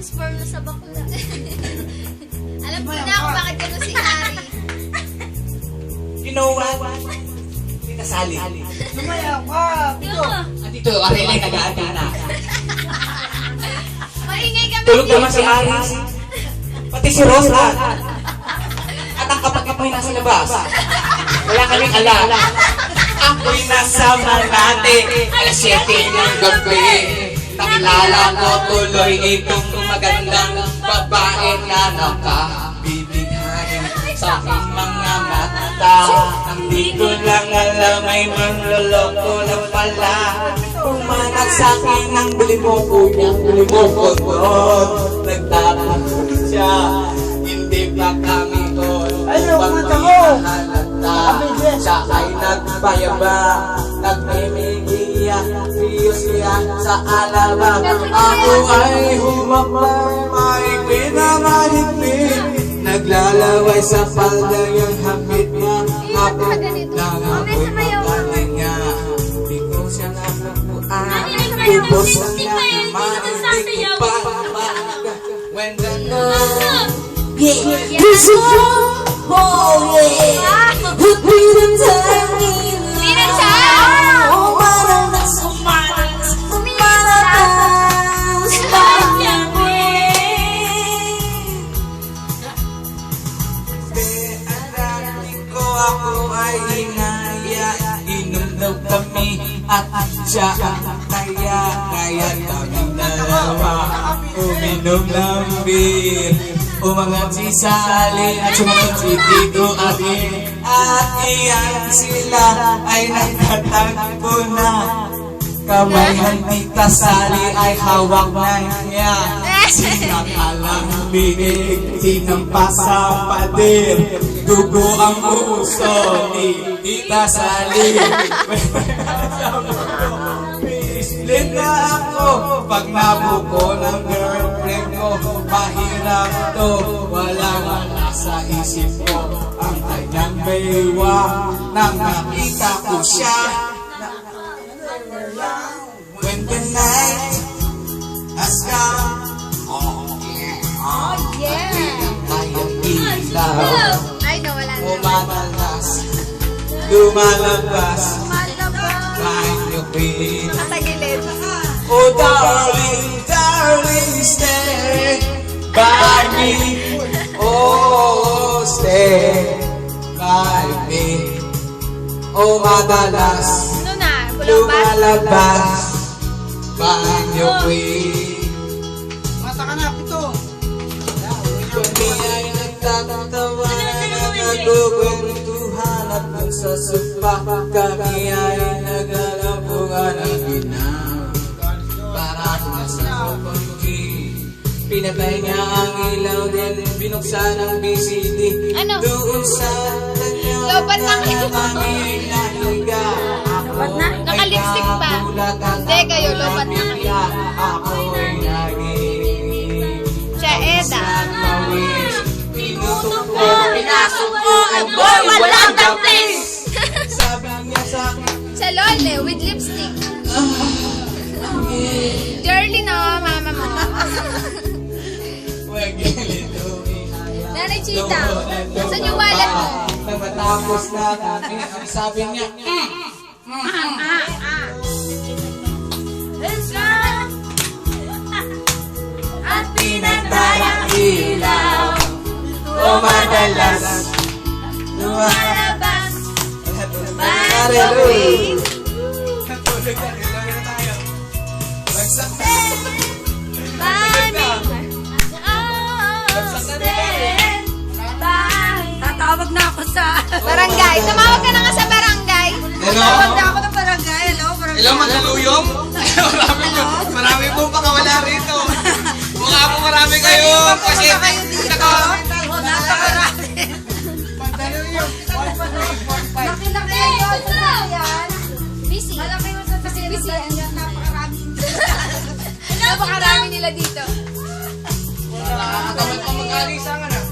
sperm na sa bakula. Alam ko na kung bakit gano'n si Harry. You know what? Hindi kasali. Lumaya ka. Dito. Andito, Arelay, nag-aati na. Maingay kami. Tulog naman si Aris. Pati si Rosa. At ang kapatid mo'y nasa labas. Wala kaming alam. Ako'y nasa Malate. Alas 7 ng gabi. Nakilala ko tuloy itong magandang babae na nakabibighanin sa aking mga mata. Ang di ko lang alam ay manloloko lang pala. Pumanag sa akin ang bulimoko niya, bulimoko doon. Nagtapos siya, hindi pa kami doon. Siya ay nagpayaba, nagmimigiya, siya sa alaba. Ako ay humapay, mahigpit na mahigpit. Naglalaway sa palda yung hapit niya. Ako nangapoy pagkain niya. Di ko siya nakukuhaan. Ubos na niya, mahigpit ko pa. When the night, This one, oh yeah, would be the time in love. Oh, maranas, maranas, ako ay inaya. Inom daw kami at siya ang kaya. Kaya kaming dalawa uminom ng beer. Umangat si Sally at sumunod si Tito Akin. At iyan sila ay nagtatagpo na. Kamay ng Tita Sally ay hawak na niya. Sinakalang binig, sinampa sa pader. Dugo ang uso ni Tita Sally. Split na ako pag nabuko ng girlfriend ko. Mahirap to, wala sa isip ko. Ang kanyang baywa nang nakita ko siya. When the night has come, Oh, yeah. kayang ilaw Ay, nawala na. umadalas, lumalabas, Malabang. kahit lupin. Nakatagilid. Oh darling, darling, stay by me. Oh, stay by me. Oh, madalas, Ano na? Bulong ba? lumalabas, banyo queen. Mata ka na, pito. Kami ay nagtatawa na nagkukwentuhan at nagsasopa. Kami ay naglalampungan ng ginaw. Para nasa kukunti. Pinatay niya ang ilaw din, binuksan ang BCD. Ano? Doon sa kanya Lobat lang ito. kami ay nahiga. Lobat na? Naka-lipstick pa. Hindi, kayo, lobat na kami. Ako ay naging Siya, Eda. pinutok ko, pinasok ko, ang boy, walang dumpling. sabi niya sa akin, Siya, Lole, with lipstick. Girly, no, mama mo. huwag ganito. Nanay Chita, saan yung wallet mo? Nang matapos na kami, ang sabi niya, At pinatay ang ilaw, o madalas, lumalabas, Hallelujah. Natulog na, ilan na tayo. Bagsak na. Tatawag na ako sa Barangay. Tumawag ka na nga sa barangay. Tatawag na ako ng barangay. Hello, barangay. Hello, Mandaluyong? marami pong pakawala rito. Mukha po marami kayo. Kasi Napakarami. Laki-laki yun. Busy. Busy. Napakarami nila dito. nakakatamat pa mag-alisangan ah.